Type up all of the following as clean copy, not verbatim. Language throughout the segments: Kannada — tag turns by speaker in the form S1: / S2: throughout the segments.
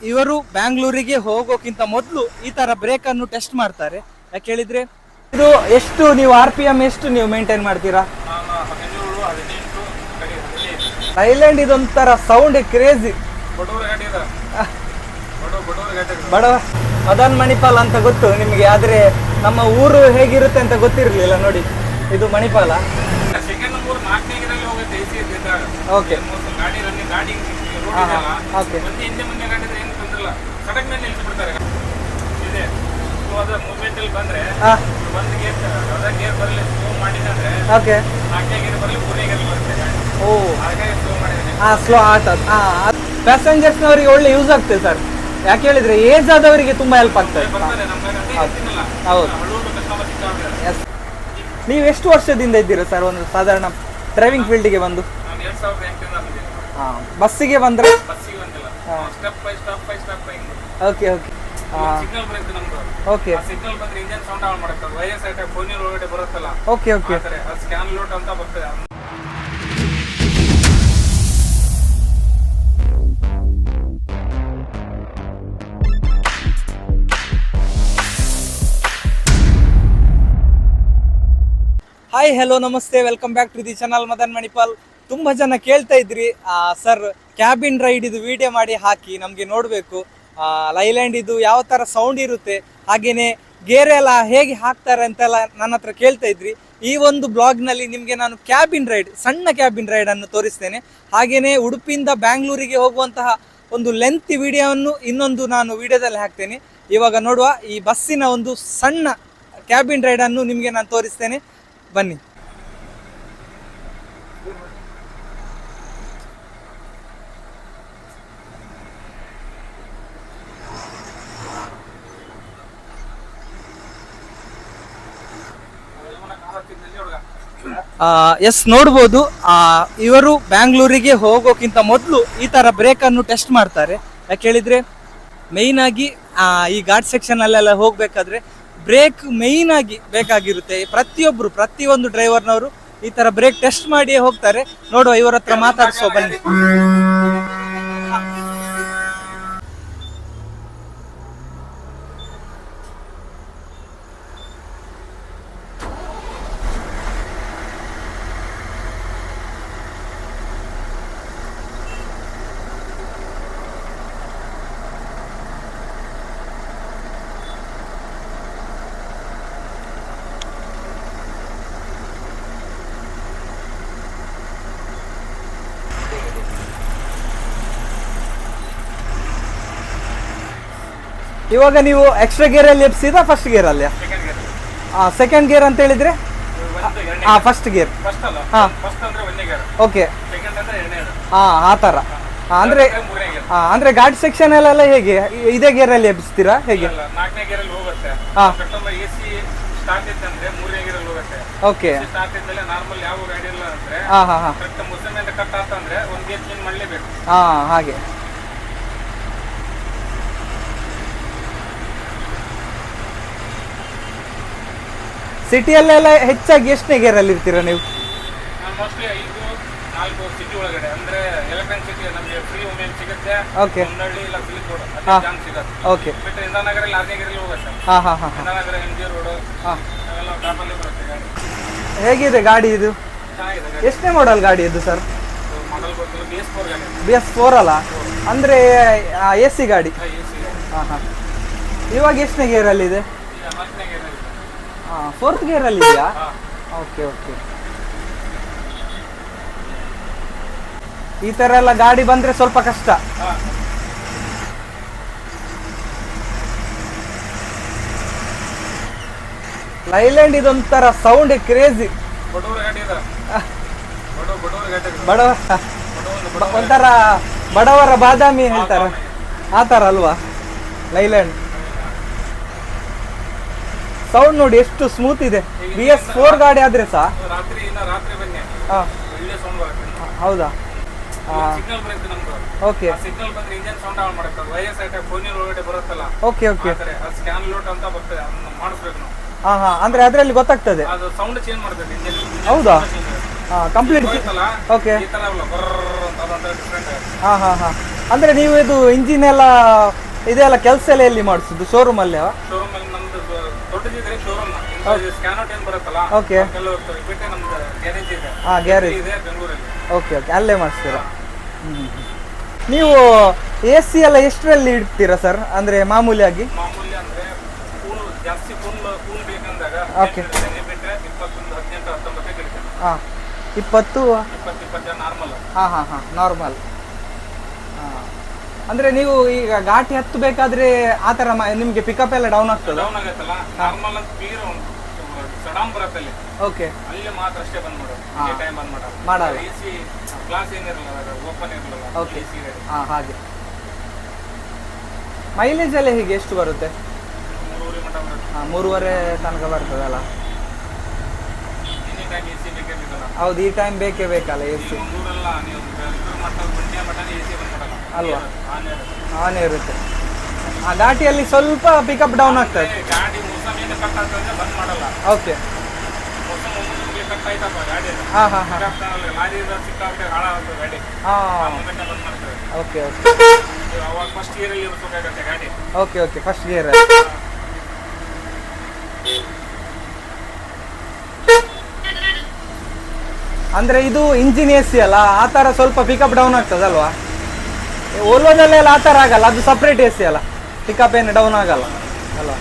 S1: ಇವರು ಬ್ಯಾಂಗ್ಳೂರಿಗೆ ಹೋಗೋಕ್ಕಿಂತ ಮೊದಲು ಈ ತರ ಬ್ರೇಕ್ ಅನ್ನು ಟೆಸ್ಟ್ ಮಾಡ್ತಾರೆ. ಯಾಕೆ ಹೇಳಿದ್ರೆ ಇದು ಎಷ್ಟು ನೀವು RPM ಎಷ್ಟು ನೀವು ಮೇಂಟೈನ್ ಮಾಡ್ತೀರಾ? ಥೈಲ್ಯಾಂಡ್ ಇದೊಂಥರ ಸೌಂಡ್ ಕ್ರೇಜಿ. ಬಡವ ಮದನ್ ಮಣಿಪಾಲ್ ಅಂತ ಗೊತ್ತು ನಿಮಗೆ, ಆದ್ರೆ ನಮ್ಮ ಊರು ಹೇಗಿರುತ್ತೆ ಅಂತ ಗೊತ್ತಿರಲಿಲ್ಲ. ನೋಡಿ ಇದು ಮಣಿಪಾಲ. ಓಕೆ ಓಕೆ ಓಕೆ ಓ ಸ್ಲೋ ಆಗ್ತದೆ. ಪ್ಯಾಸೆಂಜರ್ಸ್ನವರಿಗೆ ಒಳ್ಳೆ ಯೂಸ್ ಆಗ್ತದೆ ಸರ್. ಯಾಕೆ ಹೇಳಿದ್ರೆ ಏಜ್ ಆದವರಿಗೆ ತುಂಬಾ ಹೆಲ್ಪ್ ಆಗ್ತದೆ. ಹೌದು. ಎಸ್. ನೀವು ಎಷ್ಟು ವರ್ಷದಿಂದ ಇದ್ದೀರಾ ಸರ್ ಒಂದು ಸಾಧಾರಣ ಡ್ರೈವಿಂಗ್ ಫೀಲ್ಡಿಗೆ ಬಂದು? ಬಸ್ಸಿಗೆ ಬಂದ್ರೆ okay okay okay okay okay hi hello ನಮಸ್ತೆ, welcome back to the channel Madan Manipal. ತುಂಬ ಜನ ಕೇಳ್ತಾ ಇದ್ರಿ ಸರ್ ಕ್ಯಾಬಿನ್ ರೈಡ್ ಇದು ವಿಡಿಯೋ ಮಾಡಿ ಹಾಕಿ ನಮಗೆ ನೋಡಬೇಕು, ಲೈಲ್ಯಾಂಡ್ ಇದು ಯಾವ ಥರ ಸೌಂಡ್ ಇರುತ್ತೆ, ಹಾಗೆಯೇ ಗೇರ್ ಎಲ್ಲ ಹೇಗೆ ಹಾಕ್ತಾರೆ ಅಂತೆಲ್ಲ ನನ್ನ ಹತ್ರ ಕೇಳ್ತಾ ಇದ್ರಿ. ಈ ಒಂದು ಬ್ಲಾಗ್ನಲ್ಲಿ ನಿಮಗೆ ನಾನು ಕ್ಯಾಬಿನ್ ರೈಡ್, ಸಣ್ಣ ಕ್ಯಾಬಿನ್ ರೈಡನ್ನು ತೋರಿಸ್ತೇನೆ. ಹಾಗೆಯೇ ಉಡುಪಿಯಿಂದ ಬ್ಯಾಂಗ್ಳೂರಿಗೆ ಹೋಗುವಂತಹ ಒಂದು ಲೆಂತ್ ವಿಡಿಯೋವನ್ನು ಇನ್ನೊಂದು ನಾನು ವಿಡಿಯೋದಲ್ಲಿ ಹಾಕ್ತೇನೆ. ಇವಾಗ ನೋಡುವ ಈ ಬಸ್ಸಿನ ಒಂದು ಸಣ್ಣ ಕ್ಯಾಬಿನ್ ರೈಡನ್ನು ನಿಮಗೆ ನಾನು ತೋರಿಸ್ತೇನೆ, ಬನ್ನಿ. ಎಸ್, ನೋಡ್ಬೋದು ಇವರು ಬ್ಯಾಂಗ್ಳೂರಿಗೆ ಹೋಗೋಕ್ಕಿಂತ ಮೊದಲು ಈ ತರ ಬ್ರೇಕ್ ಅನ್ನು ಟೆಸ್ಟ್ ಮಾಡ್ತಾರೆ. ಯಾಕೆ ಹೇಳಿದ್ರೆ ಮೇಯ್ನ್ ಆಗಿ ಈ ಘಾಟ್ ಸೆಕ್ಷನ್ ಅಲ್ಲೆಲ್ಲ ಹೋಗ್ಬೇಕಾದ್ರೆ ಬ್ರೇಕ್ ಮೇಯ್ನ್ ಆಗಿ ಬೇಕಾಗಿರುತ್ತೆ. ಪ್ರತಿಯೊಂದು ಡ್ರೈವರ್ನವರು ಈ ತರ ಬ್ರೇಕ್ ಟೆಸ್ಟ್ ಮಾಡಿ ಹೋಗ್ತಾರೆ. ನೋಡುವ, ಇವರ ಹತ್ರ ಮಾತಾಡಿಸೋ ಬನ್ನಿ. ಇವಾಗ ನೀವು ಎಕ್ಸ್ಟ್ರಾ ಗೇರ್ ಅಲ್ಲಿ ಎಬ್ಸಿದ ಫಸ್ಟ್ ಗೇರ್ ಅಲ್ಲಿ? ಸೆಕೆಂಡ್ ಗೇರ್ ಅಂತ ಹೇಳಿದ್ರೆ ಫಸ್ಟ್ ಗೇರ್. ಓಕೆ, ಆ ತರ. ಅಂದ್ರೆ ಗಾಡಿ ಸೆಕ್ಷನ್ ಅಲ್ಲೆಲ್ಲ ಹೇಗೆ ಇದೇ ಗೇರ್ ಅಲ್ಲಿ ಎಬ್ಸ್ತೀರಾ ಹೇಗೆ? ಓಕೆ, ಹಾಗೆ. ಸಿಟಿಯಲ್ಲೆಲ್ಲ ಹೆಚ್ಚಾಗಿ ಎಷ್ಟನೇ ಗೇರ್ ಅಲ್ಲಿ ಇರ್ತೀರಾ ನೀವು? Okay okay. ಹೇಗಿದೆ ಗಾಡಿ ಇದು? ಎಷ್ಟನೇ ಮಾಡೆಲ್ ಗಾಡಿ ಇದು ಸರ್? BS4 ಅಲ್ಲ, ಅಂದ್ರೆ AC ಗಾಡಿ. ಇವಾಗ ಎಷ್ಟನೇ ಗೇರ್ ಅಲ್ಲಿ ಇದೆ? ಫೋರ್ತ್ ಗೇರ್ ಅಲ್ಲಿ ಇದೆಯಾ? Okay okay. ಈ ತರ ಎಲ್ಲ ಗಾಡಿ ಬಂದ್ರೆ ಸ್ವಲ್ಪ ಕಷ್ಟ. ಲೈಲ್ಯಾಂಡ್ ಇದೊಂಥರ ಸೌಂಡ್ ಕ್ರೇಜಿ. ಬಡವ ಒಂಥರ ಬಡವರ ಬಾದಾಮಿ ಹೇಳ್ತಾರೆ, ಆ ತರ ಅಲ್ವಾ ಲೈಲ್ಯಾಂಡ್? ಸೌಂಡ್ ನೋಡಿ ಎಷ್ಟು ಸ್ಮೂತ್ ಇದೆ. BS4 ಗಾಡಿ ಆದ್ರೆ ಸಹ. ಹೌದಾ? Okay okay okay. ಅಂದ್ರೆ ಅದ್ರಲ್ಲಿ ಗೊತ್ತಾಗ್ತದೆ. ಹೌದಾ? ಕಂಪ್ಲೀಟ್. ಓಕೆ. ಅಂದ್ರೆ ನೀವು ಇದು ಇಂಜಿನ್ ಎಲ್ಲ ಇದೆಲ್ಲ ಕೆಲಸ ಎಲ್ಲ ಎಲ್ಲಿ ಮಾಡಿಸುದು ಶೋರೂಮ್ ಅಲ್ಲಿ?
S2: ಶೋರೂಮ್ ಅಲ್ಲಿ ನಮ್ದು ದೊಡ್ಡದಿದೆ ಶೋರೂಮ್. ಸ್ಕ್ಯಾನೌಟ್ ಏನ್ ಬರುತ್ತಲ್ಲ,
S1: ಓಕೆ.
S2: ಬಿಟ್ಟೆ ನಮ್ದು ಗ್ಯಾರೇಜ್ ಇದೆ.
S1: ಗ್ಯಾರೇಜ್
S2: ಇದೆ ಬೆಂಗಳೂರಲ್ಲಿ.
S1: ಓಕೆ ಓಕೆ, ಅಲ್ಲೇ ಮಾಡಿಸ್ತೀರಾ? ನೀವು ಎ ಸಿ ಎಲ್ಲ ಎಷ್ಟರಲ್ಲಿ ಇಡ್ತೀರಾ ಸರ್? ಅಂದ್ರೆ ಮಾಮೂಲಿಯಾಗಿ
S2: ಮಾಮೂಲಿ ಅಂದ್ರೆ ಕೂಲ್ ಜಾಸ್ತಿ ಕೂಲ್ ಬೇಕಂದಾಗ
S1: ಓಕೆ.
S2: ಬಿಟ್ಟರೆ 21, 18, 19 ಇಡ್ತೇನೆ.
S1: 20
S2: 20 ನಾರ್ಮಲ್.
S1: ನಾರ್ಮಲ್. ಅಂದ್ರೆ ನೀವು ಈಗ ಘಾಟಿ ಹತ್ತಬೇಕಾದ್ರೆ ಆ ತರ ನಿಮ್ಗೆ ಪಿಕಪ್ ಎಲ್ಲ ಡೌನ್ ಆಗ್ತದೆ?
S2: ಡೌನ್ ಆಗುತ್ತಲ್ಲ, ನಾರ್ಮಲ್ ಅಂತ ಕ್ಲಿಯರ್ ಸಡನ್ ಬರುತ್ತೆ ಅಲ್ಲಿ.
S1: ಓಕೆ.
S2: ಅಲ್ಲಿ ಮಾತ್ರ ಅಷ್ಟೇ ಬಂದ್ ಮಾಡೋದು, ಈ ಟೈಮ್ ಬಂದ್
S1: ಮಾಡಲ್ಲ.
S2: ಎಸಿ ಗ್ಲಾಸ್ ಏನಿರಲ್ಲ, ಓಪನ್ ಇರಲ್ಲ.
S1: ಓಕೆ. ಹಾಗೆ. ಮೈಲೇಜ್ ಎಲ್ಲ ಹೀಗೆ ಎಷ್ಟು ಬರುತ್ತೆ?
S2: 3.5 ಮಟ್ಟ ಬರುತ್ತೆ.
S1: 3.5 ತನಕ ಬರ್ತದಲ್ಲ?
S2: ಎನಿ ಟೈಮ್ ಎಸಿ ಬೇಕೇ ಬೇಕಲ್ಲ?
S1: ಹೌದು, ಈ ಟೈಮ್ ಬೇಕೇ ಬೇಕಲ್ಲ ಎ ಸಿ.
S2: ಮಂಗಳೂರಲ್ಲ ನೀವು ಮಟ್ಟ ಮಂಡ್ಯ ಮಟ್ಟ ಎಸಿ ಬಂದ್ ಮಾಡಲ್ಲ
S1: ಅಲ್ವಾ? ಆನ್ ಇರುತ್ತೆ. ಘಾಟಿಯಲ್ಲಿ ಸ್ವಲ್ಪ ಪಿಕಪ್ ಡೌನ್ ಆಗ್ತದೆ.
S2: ಗಾಡಿ ಮೋಸಮಿಂದ ಕಟ್ ಆಗ್ತದೆ, ಬಂದ್ ಮಾಡಲ್ಲ.
S1: ಓಕೆ.
S2: ಮೋಸ ಮುಂದೆ ಕಟ್ ಆಯ್ತಪ್ಪ ಗಾಡಿ, ಲಾರಿ ಸಿಕ್ಕಾಬಿಟ್ಟೆ ಹಾಳಾಗುತ್ತೆ ಗಾಡಿ, ಬಂದ್ ಮಾಡ್ತಾರೆ.
S1: Okay okay.
S2: ಅವಾಗ ಫಸ್ಟ್ ಗೇರ್ ಅಲ್ಲಿ ಇರ್ಬೇಕಾಗತ್ತೆ ಗಾಡಿ.
S1: Okay okay, first gear. ಅಂದ್ರೆ ಇದು ಇಂಜಿನ್ ಎ ಸಿ ಅಲ್ಲ, ಆ ತರ ಸ್ವಲ್ಪ ಪಿಕಪ್ ಡೌನ್ ಆಗ್ತದಲ್ವಾ? ಓಲ್ವೋದಲ್ಲೆಲ್ಲ ಆ ತರ ಆಗಲ್ಲ, ಅದು ಸಪ್ರೇಟ್ ಎ ಸಿ ಅಲ್ಲ, ಪಿಕಪ್ ಏನು ಡೌನ್ ಆಗಲ್ಲ ಅಲ್ವಾ?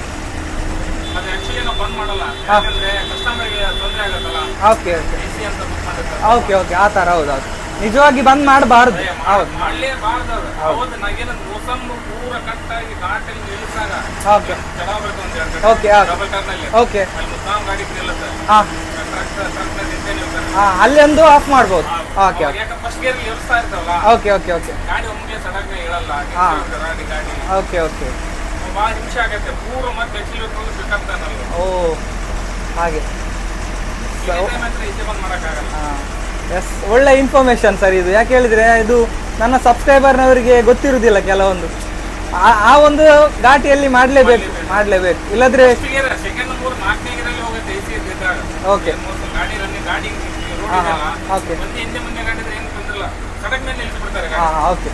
S2: ಅದು ಆಕ್ಚುಲಿ ನಾವು ಬಂದ್ ಮಾಡಲ್ಲ, ಯಾಕಂದ್ರೆ ಕಸ್ಟಮರ್ಗೆ ತೊಂದರೆ ಆಗುತ್ತಲ್ಲ.
S1: ಓಕೆ ಓಕೆ
S2: ಎಸಿ ಅಂತ ಬುಕ್ ಮಾಡಿರ್ತಾರೆ.
S1: ಓಕೆ ಓಕೆ, ಆ ತರ. ಹೌದೌದು, ನಿಜವಾಗಿ ಬಂದ್ ಮಾಡಬಾರ್ದು. ಹೌದು,
S2: ಮಾಡಲೇಬಾರ್ದು ಅದು. ಹೌದು, ನಾಗೇನಂದ್ರೆ ಮೋಸಮ್ ಪೂರ ಕಟ್ಟಾಗಿ ಘಾಟಲ್ಲಿ ನಿಲ್ಲಿಸಾಗ
S1: ಓಕೆ
S2: ಜಡ ಬರುತ್ತೆ ಒಂದು 2
S1: ಓಕೆ
S2: ಡಬಲ್ ಟರ್ನಲ್ಲಿ.
S1: ಓಕೆ.
S2: ಅಲ್ಲಿ ಮುದ್ದಾಂ ಗಾಡಿ ನಿಲ್ಲುತ್ತೆ.
S1: ಅಲ್ಲಿ ಒಂದು ಆಫ್ ಮಾಡ್ಬೋದು. Okay okay.
S2: ಫಸ್ಟ್ ಗೇರ್ ಇಳಿಸ್ತಾ ಇರ್ತಾವಲ್ಲ,
S1: ಓಕೆ ಓಕೆ ಓಕೆ.
S2: ಗಾಡಿ ಒಮ್ಮೆಗೆ ಸಡನ್ ಹೇಳಲ್ಲ ಗಾಡಿ.
S1: Okay okay.
S2: ಭಾಳ ಹಿಂಸೆ ಆಗತ್ತೆ, ಪೂರ ಮತ್ತೆ ಎಕ್ಸಿಲೇಟರ್ ಬೇಕಾಗ್ತಾನಲ್ಲ.
S1: ಓ ಹಾಗೆ.
S2: ಈಸಿ ಬಂದ್ ಮಾಡಕ್ಕಾಗಲ್ಲ.
S1: ಎಸ್, ಒಳ್ಳೆ ಇನ್ಫಾರ್ಮೇಶನ್ ಸರ್ ಇದು. ಯಾಕೆ ಹೇಳಿದ್ರೆ ಇದು ನನ್ನ ಸಬ್ಸ್ಕ್ರೈಬರ್ನವರಿಗೆ ಗೊತ್ತಿರುವುದಿಲ್ಲ ಕೆಲವೊಂದು. ಆ ಒಂದು ಘಾಟಿಯಲ್ಲಿ ಮಾಡಲೇಬೇಕು, ಇಲ್ಲದ್ರೆ
S2: ಸೆಕೆಂಡ್ 3, 4ನೇ ಗೇರಲ್ಲಿ ಹೋಗುತ್ತೆ ಎಸಿ ಇದ್ದಾಗ.
S1: ಓಕೆ.
S2: ಗಾಡಿ ರನ್ನಿಂಗ್ ಗಾಡಿ
S1: ಓಕೆ.
S2: ಹಿಂದೆ ಮುಂದೆ ಗಾಡಿ ಏನು ತೊಂದ್ರಲ್ಲ, ಸಡಕ್ ಮೇಲೆ ನಿಲ್ಸಿಬಿಡ್ತಾರೆ ಗಾಡಿ.
S1: ಓಕೆ.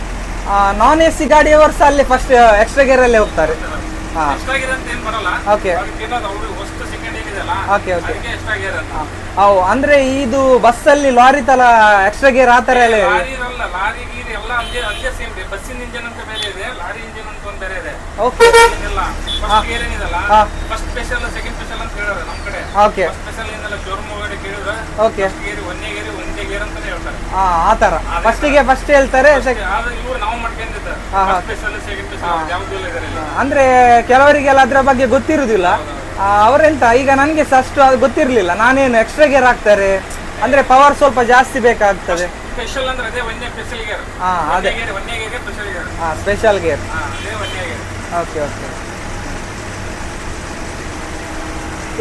S1: ನಾನ್ ಎ ಸಿ ಗಾಡಿಯವರು ಸಹ ಅಲ್ಲಿ ಫಸ್ಟ್ ಎಕ್ಸ್ಟ್ರಾ ಗೇರ್ ಅಲ್ಲೇ ಹೋಗ್ತಾರೆ.
S2: ಎಕ್ಸ್ಟ್ರಾ ಗೇರ್ ಅಂತ ಏನು ಬರಲ್ಲ.
S1: ಓಕೆ.
S2: ಫಸ್ಟ್ ಸೆಕೆಂಡ್ ಏನಿದೆಯಲ್ಲ,
S1: ಓಕೆ ಓಕೆ.
S2: ಅದಕ್ಕೆ ಎಕ್ಸ್ಟ್ರಾ ಗೇರ್ ಅಂತ.
S1: ಅಂದ್ರೆ ಇದು ಬಸ್ಸಲ್ಲಿ ಲಾರಿ ತರ ಎಕ್ಸ್ಟ್ರಾ ಗೇರ್ ಆ ತರ ಎಲ್ಲ?
S2: ಲಾರಿ ಇರಲ್ಲ, ಲಾರಿ ಗೀರಿ ಎಲ್ಲ ಅದೇ ಸೇಮ್ ಇದೆ. ಬಸ್ಸಿನ ಇಂಜಿನ್ ಅಂತ ಬೇರೆ ಇದೆ, ಲಾರಿ ಇಂಜಿನ್ ಅಂತ ಒಂದು ಬೇರೆ ಇದೆ.
S1: ಓಕೆ.
S2: ಏನಿಲ್ಲ, ಫಸ್ಟ್ ಗೇರ್ ಏನಿದೆಲ್ಲ, ಫಸ್ಟ್ ಸ್ಪೆಷಲ್ ಸೆಕೆಂಡ್ ಸ್ಪೆಷಲ್ ಅಂತ ಹೇಳಿದ್ರೆ ನಮ್ಮ ಕಡೆ.
S1: ಓಕೆ.
S2: ಸ್ಪೆಷಲ್ ಏನಿಲ್ಲ, ಶೋರೂಮ್ ಒಳಗಡೆ ಕೇಳಿದ್ರೆ
S1: ಓಕೆ.
S2: ಗೇರ್ ಒಂದೇ ಗೇರ್ ಅಂತಾನೆ ಹೇಳ್ತಾರೆ.
S1: ಆ ತರ ಫಸ್ಟಿಗೆ ಫಸ್ಟ್ ಹೇಳ್ತಾರೆ.
S2: ಇವ್ರು ನಾವು ಮಾಡ್ಕೊಂಡಿದ್ದಾರೆ ಸ್ಪೆಷಲ್ ಸೆಕೆಂಡ್ ಸ್ಪೆಷಲ್ ಯಾವ್ದು ಇಲ್ಲ ಇದರಲ್ಲಿ.
S1: ಅಂದ್ರೆ ಕೆಲವರಿಗೆಲ್ಲ ಅದ್ರ ಬಗ್ಗೆ ಗೊತ್ತಿರುವುದಿಲ್ಲ. ಅವರೆಂತ, ಈಗ ನನಗೆ ಸಹ ಅಷ್ಟು ಅದು ಗೊತ್ತಿರಲಿಲ್ಲ. ನಾನೇನು ಎಕ್ಸ್ಟ್ರಾ ಗೇರ್ ಹಾಕ್ತಾರೆ ಅಂದ್ರೆ ಪವರ್ ಸ್ವಲ್ಪ ಜಾಸ್ತಿ ಬೇಕಾಗ್ತದೆ.
S2: ಸ್ಪೆಷಲ್ ಅಂದ್ರೆ ಅದೇ ಒಂದೇ ಸ್ಪೆಷಲ್ ಗೇರ್.
S1: ಅದೇ
S2: ಒಂದೇ gear special gear.
S1: Special gear.
S2: ಅದೇ ಒಂದೇ ಗೇರ್.
S1: Okay okay.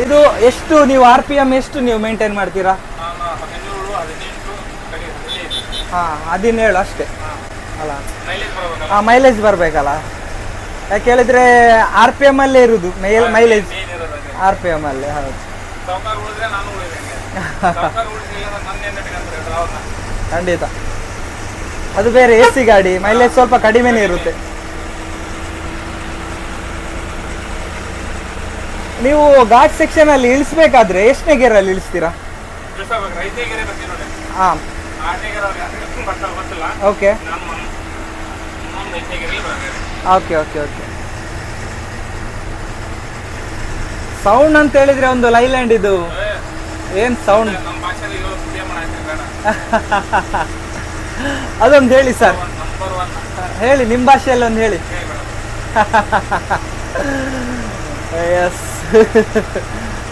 S1: ಇದು ಎಷ್ಟು ನೀವು RPM ಎಷ್ಟು ನೀವು ಮೇಂಟೈನ್ ಮಾಡ್ತೀರಾ? 17 ಅಷ್ಟೇ ಅಲ್ಲ? ಮೈಲೇಜ್ ಬರಬೇಕಲ್ಲ. ಯಾಕೆ ಹೇಳಿದ್ರೆ RPM ಅಲ್ಲೇ ಇರುವುದು ಮೈಲೇಜ್, RPM ಅಲ್ಲೇ. ಹೌದು, ಖಂಡಿತ. ಅದು ಬೇರೆ AC ಗಾಡಿ, ಮೈಲೇಜ್ ಸ್ವಲ್ಪ ಕಡಿಮೆನೇ ಇರುತ್ತೆ. ನೀವು ಘಾಟ್ ಸೆಕ್ಷನ್ ಅಲ್ಲಿ ಇಳಿಸ್ಬೇಕಾದ್ರೆ ಎಷ್ಟನೇ ಗೇರ್ ಅಲ್ಲಿ ಇಳಿಸ್ತೀರಾ? Okay okay okay okay. Sound ಅಂತ ಹೇಳಿದ್ರೆ ಒಂದು ಲೈಲ್ಯಾಂಡ್ ಇದು ಏನ್ ಸೌಂಡ್ ಅದೊಂದು ಹೇಳಿ ಸರ್, ಹೇಳಿ ನಿಮ್ಮ ಭಾಷೆಯಲ್ಲಿ ಒಂದು ಹೇಳಿ. ಎಸ್,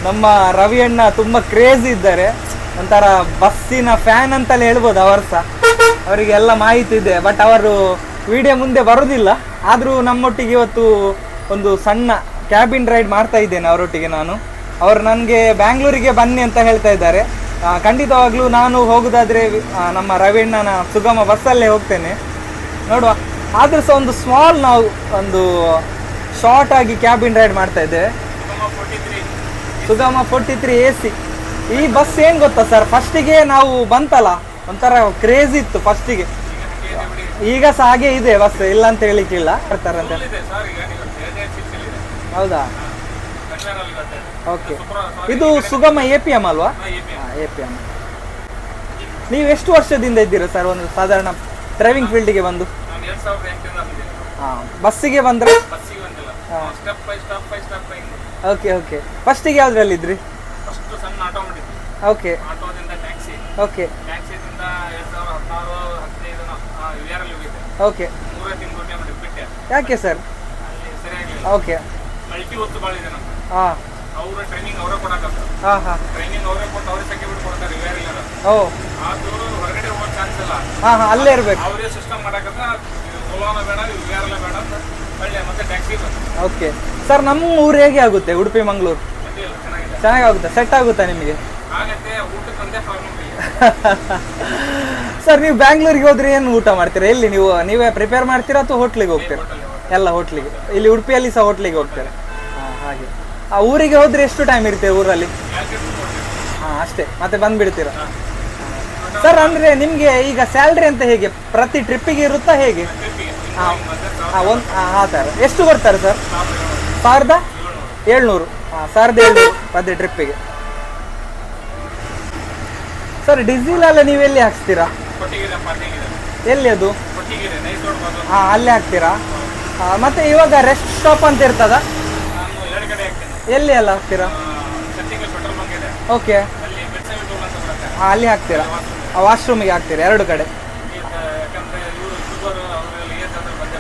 S1: ನಮ್ಮ ರವಿ ಅಣ್ಣ ತುಂಬ ಕ್ರೇಜ್ ಇದ್ದಾರೆ, ಒಂಥರ ಬಸ್ಸಿನ ಫ್ಯಾನ್ ಅಂತಲೇ ಹೇಳ್ಬೋದು. ಅವರು ಸಹ ಅವರಿಗೆ ಎಲ್ಲ ಮಾಹಿತಿ ಇದೆ, ಬಟ್ ಅವರು ವಿಡಿಯೋ ಮುಂದೆ ಬರೋದಿಲ್ಲ. ಆದರೂ ನಮ್ಮೊಟ್ಟಿಗೆ ಇವತ್ತು ಒಂದು ಸಣ್ಣ ಕ್ಯಾಬಿನ್ ರೈಡ್ ಮಾಡ್ತಾ ಇದ್ದೇನೆ ಅವರೊಟ್ಟಿಗೆ ನಾನು. ಅವರು ನನಗೆ ಬ್ಯಾಂಗ್ಳೂರಿಗೆ ಬನ್ನಿ ಅಂತ ಹೇಳ್ತಾ ಇದ್ದಾರೆ. ಖಂಡಿತವಾಗ್ಲೂ ನಾನು ಹೋಗೋದಾದರೆ ನಮ್ಮ ರವಿ ಅಣ್ಣನ ಸುಗಮ ಬಸ್ಸಲ್ಲೇ ಹೋಗ್ತೇನೆ, ನೋಡುವ. ಆದರೂ ಸಹ ಒಂದು ಸ್ಮಾಲ್ ನಾವು ಒಂದು ಶಾರ್ಟ್ ಆಗಿ ಕ್ಯಾಬಿನ್ ರೈಡ್ ಮಾಡ್ತಾ ಇದ್ದೇವೆ. ಸುಗಮ 43 AC. ಈ ಬಸ್ ಏನು ಗೊತ್ತಾ ಸರ್, ಫಸ್ಟಿಗೆ ನಾವು ಬಂತಲ್ಲ ಒಂಥರ ಕ್ರೇಜ್ ಇತ್ತು ಫಸ್ಟಿಗೆ. ಈಗ ಸಹ ಹಾಗೆ ಇದೆ ಬಸ್, ಇಲ್ಲ ಅಂತ ಹೇಳಿಕ್ಕಿಲ್ಲ ಬರ್ತಾರಂತೆ.
S2: Full ಇದೆ ಸರ್, ಈಗ ನೀವು AJ6 ಇದೆ.
S1: ಹೌದಾ?
S2: ಕನ್ವೇರ್ ಅಲ್ಲಿ ಇದೆ.
S1: ಓಕೆ. ಇದು ಸುಗಮ APM ಅಲ್ವಾ? APM. ನೀವು ಎಷ್ಟು ವರ್ಷದಿಂದ ಇದ್ದೀರಾ ಸರ್ ಒಂದು ಸಾಧಾರಣ ಡ್ರೈವಿಂಗ್ ಫೀಲ್ಡಿಗೆ ಬಂದು?
S2: ನಾನು 2008 ಇಂದ ಬಂದಿದ್ದೀನಿ.
S1: ಬಸ್ಸಿಗೆ ಬಂದ್ರೆ?
S2: ಬಸ್ಸಿಗೆ ಬಂದಿಲ್ಲ, ಸ್ಟೆಪ್ ಬೈ ಸ್ಟೆಪ್ ಹಿಂಗೆ.
S1: Okay okay. ಫಸ್ಟಿಗೆ ಯಾವ್ದ್ರಲ್ಲಿ ಇದ್ರಿ?
S2: ಫಸ್ಟ್ ಸಣ್ಣ ಆಟೋ ಮಾಡಿದ್ವಿ.
S1: ಓಕೆ.
S2: ಆಟೋದಿಂದ ಟ್ಯಾಕ್ಸಿ,
S1: ಓಕೆ.
S2: ಟ್ಯಾಕ್ಸಿದಿಂದ 2016 15 ವಿಆರಲ್ಲಿ ಹೋಗಿದ್ದೆ.
S1: ಓಕೆ.
S2: 3 ತಿಂಗಳು ಡ್ಯೂಟಿ ಮಾಡಿ ಬಿಟ್ಟೆ.
S1: ಯಾಕೆ ಸರ್?
S2: ಅಲ್ಲಿ ಸರಿಯಾಗಿಲ್ಲ.
S1: ಓಕೆ.
S2: ಮಲ್ಟಿ ಹೊತ್ತು ಭಾಳ ಇದೆ ನಮ್ಗೆ.
S1: ಹಾಂ
S2: ಅವರ ಟ್ರೈನಿಂಗ್ ಅವರೇ ಕೊಡಕತ್ತಾರೆ.
S1: ಹಾಂ ಹಾಂ.
S2: ಟ್ರೈನಿಂಗ್ ಅವರೇ ಕೊಟ್ಟು ಅವರೇ ಸೆಕೆ ಬಿಟ್ಟು ಕೊಡ್ತಾರೆ ವಿಆರಿಲ್ಲ.
S1: ಓ
S2: ಅದು ಹೊರಗಡೆ ಹೋಗೋ ಚಾನ್ಸ್ ಇಲ್ಲ.
S1: ಹಾಂ ಹಾಂ, ಅಲ್ಲೇ ಇರ್ಬೇಕು.
S2: ಅವರೇ ಸಿಸ್ಟಮ್ ಮಾಡಕತ್ತ, ಸೋಲೋನ ಬೇಡ ವಿಆರ್ಲ ಬೇಡ ಅಂತ ಒಳ್ಳೆ ಮತ್ತೆ ಟ್ಯಾಕ್ಸಿ ಬಂತು.
S1: ಓಕೆ ಸರ್, ನಮ್ಮ ಊರು ಹೇಗೆ ಆಗುತ್ತೆ? ಉಡುಪಿ ಮಂಗಳೂರು
S2: ಅಡ್ಡಿಲ್ಲ, ಚೆನ್ನಾಗಿದೆ.
S1: ಚೆನ್ನಾಗಾಗುತ್ತೆ, ಸೆಟ್ ಆಗುತ್ತಾ ನಿಮಗೆ?
S2: ಹಾಗತ್ತೆ, ಊಟಕ್ಕೆ ಒಂದೇ ಪ್ರಾಬ್ಲಮ್ ಇಲ್ಲ.
S1: ಸರ್ ನೀವು ಬ್ಯಾಂಗ್ಳೂರಿಗೆ ಹೋದ್ರೆ ಏನು ಊಟ ಮಾಡ್ತೀರಾ? ಎಲ್ಲಿ ನೀವೇ ಪ್ರಿಪೇರ್ ಮಾಡ್ತೀರಾ ಅಥವಾ ಹೋಟ್ಲಿಗೆ ಹೋಗ್ತೀರಾ? ಎಲ್ಲ ಹೋಟ್ಲಿಗೆ. ಇಲ್ಲಿ ಉಡುಪಿಯಲ್ಲಿ ಸಹ ಹೋಟ್ಲಿಗೆ ಹೋಗ್ತೀರಾ? ಹಾಂ ಹಾಗೆ. ಆ ಊರಿಗೆ ಹೋದ್ರೆ ಎಷ್ಟು ಟೈಮ್ ಇರ್ತೇವೆ ಊರಲ್ಲಿ? ಹಾಂ ಅಷ್ಟೇ, ಮತ್ತೆ ಬಂದ್ಬಿಡ್ತೀರಾ? ಸರ್ ಅಂದರೆ ನಿಮಗೆ ಈಗ ಸ್ಯಾಲ್ರಿ ಅಂತ ಹೇಗೆ ಪ್ರತಿ ಟ್ರಿಪ್ಪಿಗೆ ಇರುತ್ತಾ ಹೇಗೆ? ಹಾಂ ಹಾಂ, ಆ ಥರ. ಎಷ್ಟು ಕೊಡ್ತಾರೆ ಸರ್? 1700. ಹಾಂ, 1700 ಪ್ರತಿ ಟ್ರಿಪ್ಪಿಗೆ. ಸರ್ ಡೀಸೆಲ್ ಎಲ್ಲ ನೀವು ಎಲ್ಲಿ ಹಾಕ್ಸ್ತೀರಾ? ಎಲ್ಲಿ ಅದು? ಹಾಂ, ಅಲ್ಲೇ ಹಾಕ್ತೀರಾ? ಮತ್ತೆ ಇವಾಗ ರೆಸ್ಟ್ ಸ್ಟಾಪ್ ಅಂತ ಇರ್ತದ? ಎಲ್ಲಿ ಎಲ್ಲ ಹಾಕ್ತೀರಾ? ಓಕೆ. ಹಾಂ, ಅಲ್ಲಿ ಹಾಕ್ತೀರಾ? ವಾಶ್ರೂಮಿಗೆ ಹಾಕ್ತೀರಾ ಎರಡು ಕಡೆ?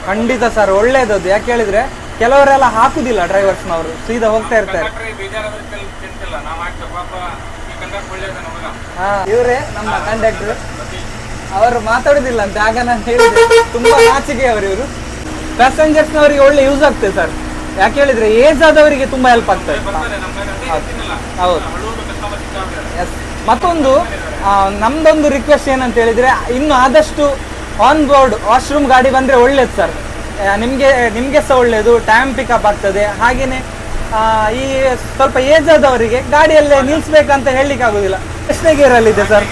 S1: ಖಂಡಿತ ಸರ್, ಒಳ್ಳೇದದು. ಯಾಕೆ ಹೇಳಿದ್ರೆ ಕೆಲವರೆಲ್ಲ ಹಾಕುದಿಲ್ಲ, ಡ್ರೈವರ್ಸ್ನವರು ಸೀದಾ ಹೋಗ್ತಾ ಇರ್ತಾರೆ. ಹಾಂ, ಇವರೇ ನಮ್ಮ ಕಂಡಕ್ಟರ್. ಅವರು ಮಾತಾಡೋದಿಲ್ಲ ಅಂತ, ಆಗ ನಾನು ಹೇಳಿದೆ ತುಂಬಾ ನಾಚಿಕೆ ಅವರು. ಇವರು ಪ್ಯಾಸೆಂಜರ್ಸ್ನವರಿಗೆ ಒಳ್ಳೆ ಯೂಸ್ ಆಗ್ತದೆ ಸರ್. ಯಾಕೆ ಹೇಳಿದ್ರೆ ಏಜ್ ಆದವರಿಗೆ ತುಂಬಾ ಹೆಲ್ಪ್ ಆಗ್ತದೆ. ಹೌದು. ಎಸ್. ಮತ್ತೊಂದು ನಮ್ದೊಂದು ರಿಕ್ವೆಸ್ಟ್ ಏನಂತ ಹೇಳಿದ್ರೆ, ಇನ್ನು ಆದಷ್ಟು ಆನ್ ಬೋರ್ಡ್ ವಾಶ್ರೂಮ್ ಗಾಡಿ ಬಂದರೆ ಒಳ್ಳೇದು ಸರ್. ನಿಮಗೆ ಸಹ ಒಳ್ಳೆಯದು, ಟೈಮ್ ಪಿಕಪ್ ಆಗ್ತದೆ. ಹಾಗೆಯೇ ಈ ಸ್ವಲ್ಪ ಏಜ್ ಆದವರಿಗೆ ಗಾಡಿಯಲ್ಲೇ ನಿಲ್ಲಿಸ್ಬೇಕಂತ ಹೇಳಲಿಕ್ಕೆ ಆಗೋದಿಲ್ಲ. ಎಷ್ಟನೇ ಗೇರಲ್ಲಿದೆ ಸರ್?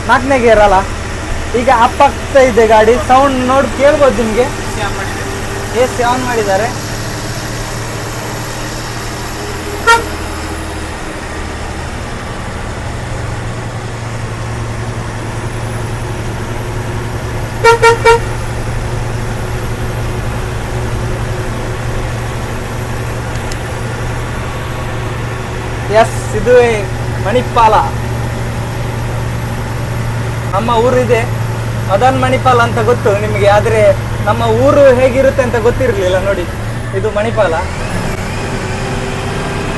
S1: 4ನೇ ಗೇರ್ ಅಲ್ಲ? ಈಗ ಅಪ್ ಆಗ್ತಾ ಇದೆ ಗಾಡಿ, ಸೌಂಡ್ ನೋಡಿ ಕೇಳ್ಬೋದು ನಿಮಗೆ. AC ಆನ್ ಮಾಡಿದ್ದಾರೆ. ಎಸ್, ಇದುವೇ ಮಣಿಪಾಲ. ನಮ್ಮ ಊರಿದೆ ಮದನ್ ಮಣಿಪಾಲ ಅಂತ ಗೊತ್ತು ನಿಮಗೆ, ಆದರೆ ನಮ್ಮ ಊರು ಹೇಗಿರುತ್ತೆ ಅಂತ ಗೊತ್ತಿರಲಿಲ್ಲ. ನೋಡಿ, ಇದು ಮಣಿಪಾಲ.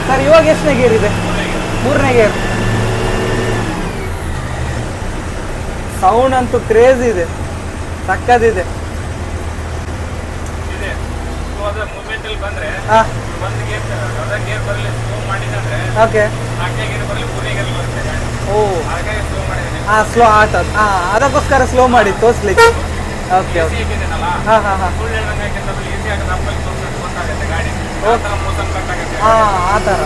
S1: ಸರ್ ಇವಾಗ ಎಷ್ಟನೇ ಗೇರ್ ಇದೆ? 3ನೇ ಗೇರ್. ಸೌಂಡ್ ಅಂತೂ ಕ್ರೇಜ್ ಇದೆ, ಸಕ್ಕದಿದೆ. ಓಕೆ. ಓ ಹಾಂ, ಸ್ಲೋ ಆಗ್ತದೆ. ಹಾಂ, ಅದಕ್ಕೋಸ್ಕರ ಸ್ಲೋ ಮಾಡಿ ತೋರಿಸ್ಲಿಕ್ಕೆ. Okay okay. ಹಾಂ ಹಾಂ ಹಾಂ ಹಾಂ, ಆ ಥರ.